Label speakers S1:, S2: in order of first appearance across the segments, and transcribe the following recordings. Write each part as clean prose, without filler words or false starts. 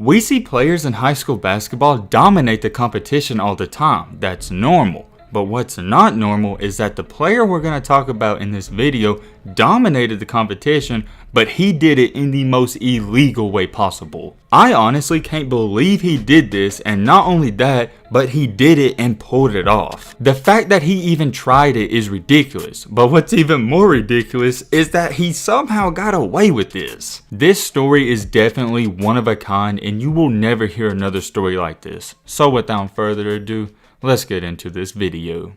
S1: We see players in high school basketball dominate the competition all the time. That's normal. But what's not normal is that the player we're going to talk about in this video dominated the competition, but he did it in the most illegal way possible. I honestly can't believe he did this, and not only that, but he did it and pulled it off. The fact that he even tried it is ridiculous, but what's even more ridiculous is that he somehow got away with this. This story is definitely one of a kind, and you will never hear another story like this. So without further ado, let's get into this video.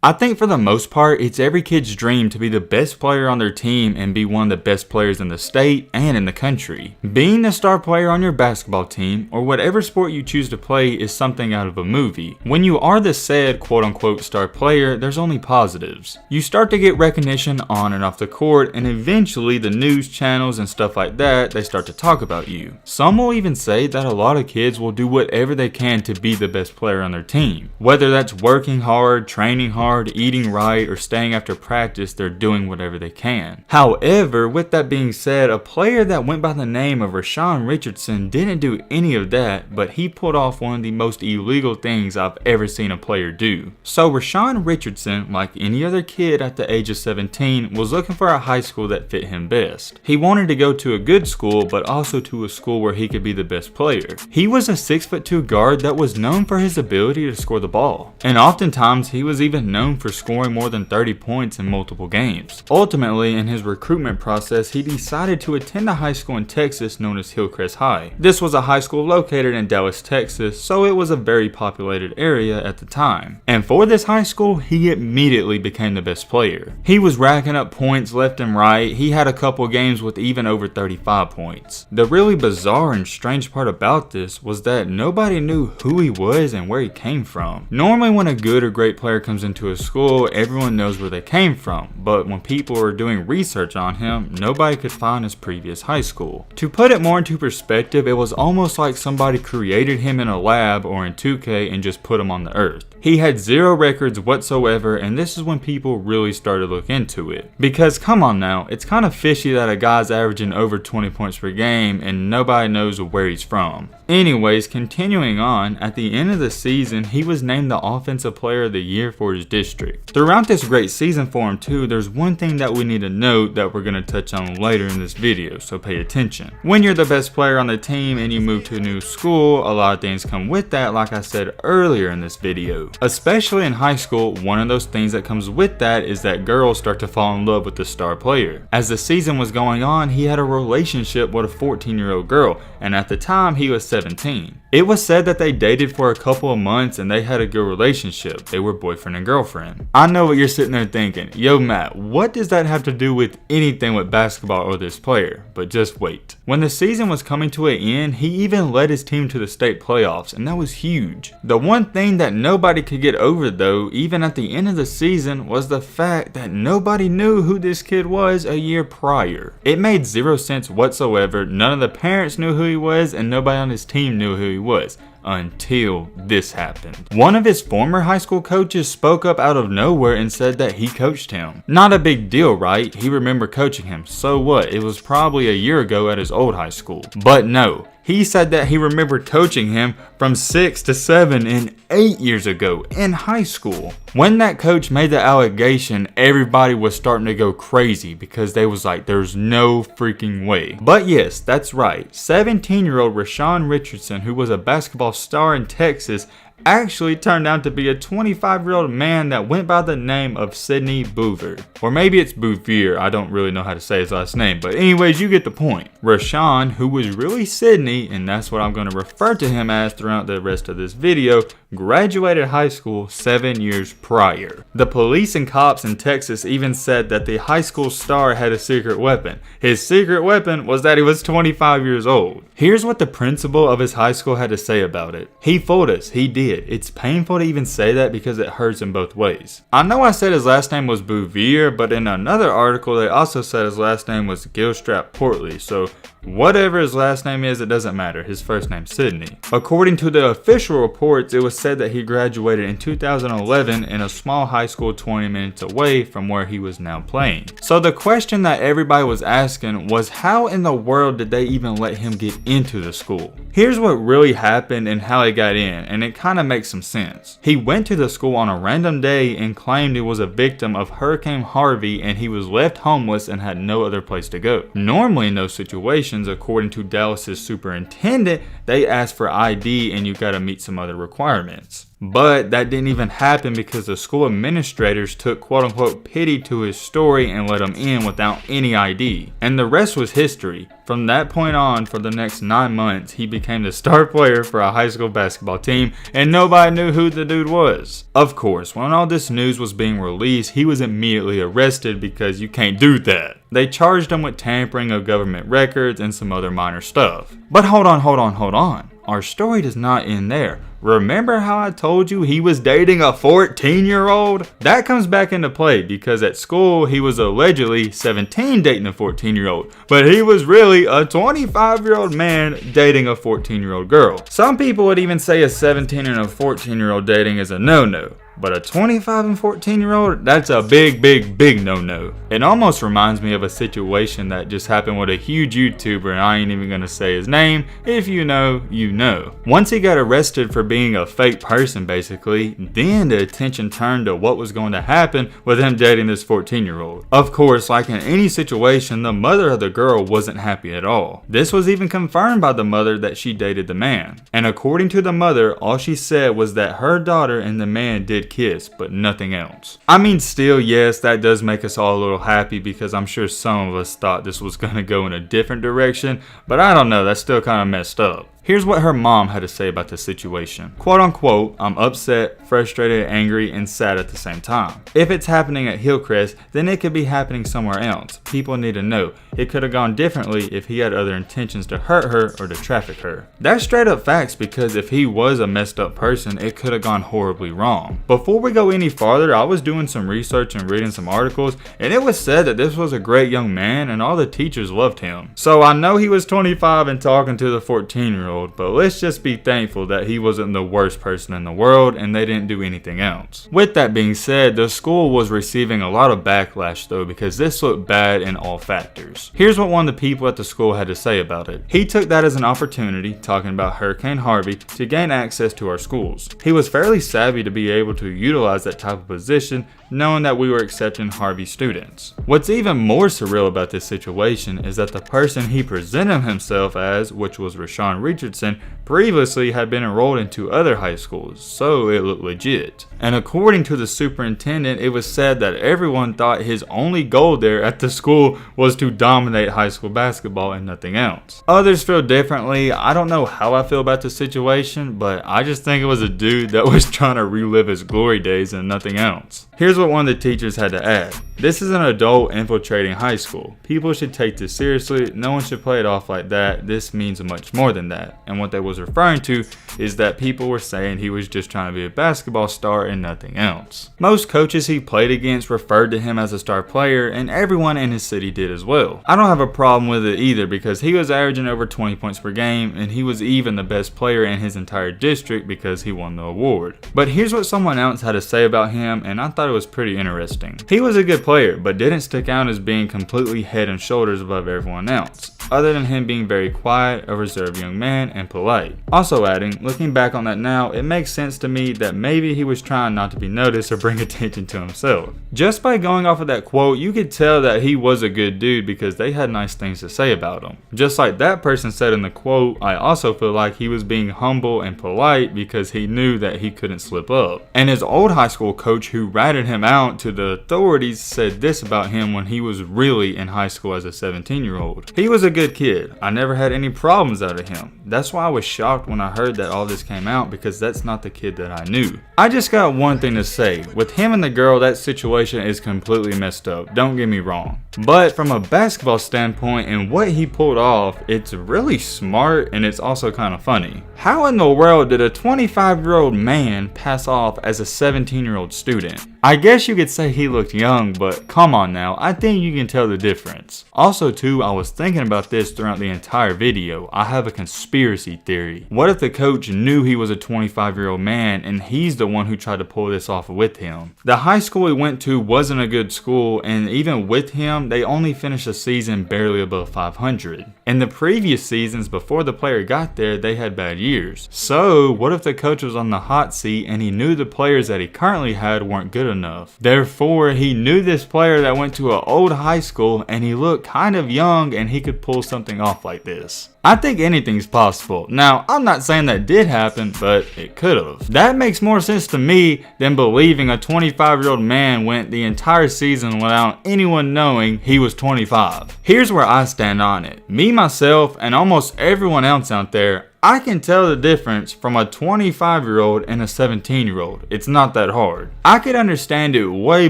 S1: I think for the most part, it's every kid's dream to be the best player on their team and be one of the best players in the state and in the country. Being the star player on your basketball team, or whatever sport you choose to play, is something out of a movie. When you are the said quote-unquote star player, there's only positives. You start to get recognition on and off the court, and eventually the news channels and stuff like that, they start to talk about you. Some will even say that a lot of kids will do whatever they can to be the best player on their team. Whether that's working hard, training hard, eating right, or staying after practice, they're doing whatever they can. However, with that being said, a player that went by the name of Rashawn Richardson didn't do any of that, but he pulled off one of the most illegal things I've ever seen a player do. So Rashawn Richardson, like any other kid at the age of 17, was looking for a high school that fit him best. He wanted to go to a good school, but also to a school where he could be the best player. He was a 6'2" guard that was known for his ability to score the ball, and oftentimes he was even known for scoring more than 30 points in multiple games. Ultimately, in his recruitment process, he decided to attend a high school in Texas known as Hillcrest High. This was a high school located in Dallas, Texas, so it was a very populated area at the time. And for this high school, he immediately became the best player. He was racking up points left and right. He had a couple games with even over 35 points. The really bizarre and strange part about this was that nobody knew who he was and where he came from. Normally when a good or great player comes into a school, everyone knows where they came from, but when people were doing research on him, nobody could find his previous high school. To put it more into perspective, it was almost like somebody created him in a lab or in 2K and just put him on the earth. He had zero records whatsoever, and this is when people really started to look into it. Because come on now, it's kind of fishy that a guy's averaging over 20 points per game and nobody knows where he's from. Anyways, continuing on, at the end of the season, he was named the Offensive Player of the Year for his district. Throughout this great season for him too, there's one thing that we need to note that we're going to touch on later in this video, so pay attention. When you're the best player on the team and you move to a new school, a lot of things come with that, like I said earlier in this video. Especially in high school, one of those things that comes with that is that girls start to fall in love with the star player. As the season was going on, he had a relationship with a 14-year-old girl, and at the time he was 17. It was said that they dated for a couple of months and they had a good relationship. They were boyfriend and girlfriend. I know what you're sitting there thinking, yo Matt, what does that have to do with anything with basketball or this player? But just wait. When the season was coming to an end, he even led his team to the state playoffs, and that was huge. The one thing that nobody could get over though, even at the end of the season, was the fact that nobody knew who this kid was a year prior. It made zero sense whatsoever. None of the parents knew who he was, and nobody on his team knew who he was. Until this happened. One of his former high school coaches spoke up out of nowhere and said that he coached him. Not a big deal, right? He remembered coaching him. So what? It was probably a year ago at his old high school. But no. He said that he remembered coaching him from 6 to 7 and 8 years ago in high school. When that coach made the allegation, everybody was starting to go crazy because they was like, there's no freaking way. But yes, that's right. 17-year-old Rashawn Richardson, who was a basketball star in Texas, actually turned out to be a 25-year-old man that went by the name of Sidney Boover. Or maybe it's Bouvier, I don't really know how to say his last name, but anyways, you get the point. Rashawn, who was really Sidney, and that's what I'm going to refer to him as throughout the rest of this video, graduated high school 7 years prior. The police and cops in Texas even said that the high school star had a secret weapon. His secret weapon was that he was 25 years old. Here's what the principal of his high school had to say about it. He fooled us, he did. It's painful to even say that because it hurts in both ways. I know I said his last name was Bouvier, but in another article they also said his last name was Gilstrap Portley, so Whatever his last name is, it doesn't matter. His first name's Sydney. According to the official reports, it was said that he graduated in 2011 in a small high school 20 minutes away from where he was now playing. So the question that everybody was asking was, how in the world did they even let him get into the school? Here's what really happened and how he got in, and it kind of makes some sense. He went to the school on a random day and claimed he was a victim of Hurricane Harvey and he was left homeless and had no other place to go. Normally in those situations, according to Dallas's superintendent, they ask for ID and you gotta meet some other requirements. But that didn't even happen because the school administrators took quote unquote pity to his story and let him in without any ID. And the rest was history. From that point on, for the next 9 months, he became the star player for a high school basketball team and nobody knew who the dude was. Of course, when all this news was being released, he was immediately arrested because you can't do that. They charged him with tampering of government records and some other minor stuff. But hold on. Our story does not end there. Remember how I told you he was dating a 14-year-old? That comes back into play because at school he was allegedly 17 dating a 14-year-old, but he was really a 25-year-old man dating a 14-year-old girl. Some people would even say a 17 and a 14-year-old dating is a no-no. But a 25 and 14-year-old, that's a big no-no. It almost reminds me of a situation that just happened with a huge YouTuber, and I ain't even gonna say his name. If you know, you know. Once he got arrested for being a fake person basically, then the attention turned to what was going to happen with him dating this 14-year-old. Of course, like in any situation, the mother of the girl wasn't happy at all. This was even confirmed by the mother that she dated the man. And according to the mother, all she said was that her daughter and the man did kiss, but nothing else. I mean, still, yes, that does make us all a little happy because I'm sure some of us thought this was gonna go in a different direction, but I don't know, that's still kind of messed up. Here's what her mom had to say about the situation. Quote unquote, I'm upset, frustrated, angry, and sad at the same time. If it's happening at Hillcrest, then it could be happening somewhere else. People need to know. It could have gone differently if he had other intentions to hurt her or to traffic her. That's straight up facts because if he was a messed up person, it could have gone horribly wrong. Before we go any farther, I was doing some research and reading some articles, and it was said that this was a great young man and all the teachers loved him. So I know he was 25 and talking to the 14-year-old, but let's just be thankful that he wasn't the worst person in the world and they didn't do anything else. With that being said, the school was receiving a lot of backlash though because this looked bad in all factors. Here's what one of the people at the school had to say about it. He took that as an opportunity, talking about Hurricane Harvey, to gain access to our schools. He was fairly savvy to be able to utilize that type of position, knowing that we were accepting Harvey students. What's even more surreal about this situation is that the person he presented himself as, which was Rashawn Richardson, previously had been enrolled into other high schools, so it looked legit. And according to the superintendent, it was said that everyone thought his only goal there at the school was to dominate high school basketball and nothing else. Others feel differently. I don't know how I feel about the situation, but I just think it was a dude that was trying to relive his glory days and nothing else. Here's what one of the teachers had to add. This is an adult infiltrating high school. People should take this seriously. No one should play it off like that. This means much more than that. And what they was referring to is that people were saying he was just trying to be a basketball star and nothing else. Most coaches he played against referred to him as a star player, and everyone in his city did as well. I don't have a problem with it either because he was averaging over 20 points per game and he was even the best player in his entire district because he won the award. But here's what someone else had to say about him, and I thought it was pretty interesting. He was a good player, but didn't stick out as being completely head and shoulders above everyone else, other than him being very quiet, a reserved young man, and polite. Also adding, looking back on that now, it makes sense to me that maybe he was trying not to be noticed or bring attention to himself. Just by going off of that quote, you could tell that he was a good dude because they had nice things to say about him. Just like that person said in the quote, I also feel like he was being humble and polite because he knew that he couldn't slip up. And his old high school coach who ratted him out to the authorities said this about him when he was really in high school as a 17-year-old. He was a good kid. I never had any problems out of him. That's why I was shocked when I heard that all this came out because that's not the kid that I knew. I just got one thing to say. With him and the girl, that situation is completely messed up. Don't get me wrong. But from a basketball standpoint and what he pulled off, it's really smart and it's also kind of funny. How in the world did a 25-year-old man pass off as a 17-year-old student? I guess you could say he looked young, but come on now, I think you can tell the difference. Also too, I was thinking about this throughout the entire video. I have a conspiracy theory. What if the coach knew he was a 25-year-old man and he's the one who tried to pull this off with him? The high school he went to wasn't a good school, and even with him, they only finished the season barely above 500. In the previous seasons before the player got there, they had bad years. So what if the coach was on the hot seat and he knew the players that he currently had weren't good enough? Therefore, he knew this player that went to an old high school and he looked kind of young and he could pull something off like this. I think anything's possible. Now, I'm not saying that did happen, but it could have. That makes more sense to me than believing a 25-year-old man went the entire season without anyone knowing he was 25. Here's where I stand on it. Me, myself, and almost everyone else out there, I can tell the difference from a 25-year-old and a 17-year-old. It's not that hard. I could understand it way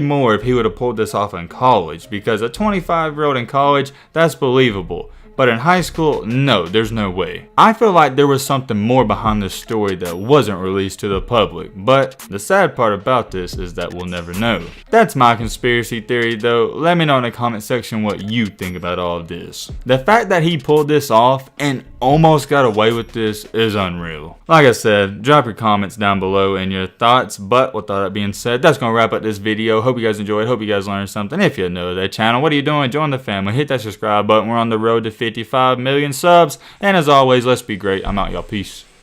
S1: more if he would have pulled this off in college, because a 25-year-old in college, that's believable. But in high school, no, there's no way. I feel like there was something more behind this story that wasn't released to the public, but the sad part about this is that we'll never know. That's my conspiracy theory though. Let me know in the comment section what you think about all of this. The fact that he pulled this off and almost got away with this is unreal. Like I said, drop your comments down below and your thoughts, but with all that being said, that's gonna wrap up this video. Hope you guys enjoyed, hope you guys learned something. If you're new to the channel, what are you doing? Join the family, hit that subscribe button. We're on the road to 55 million subs, and as always, let's be great. I'm out, y'all. Peace.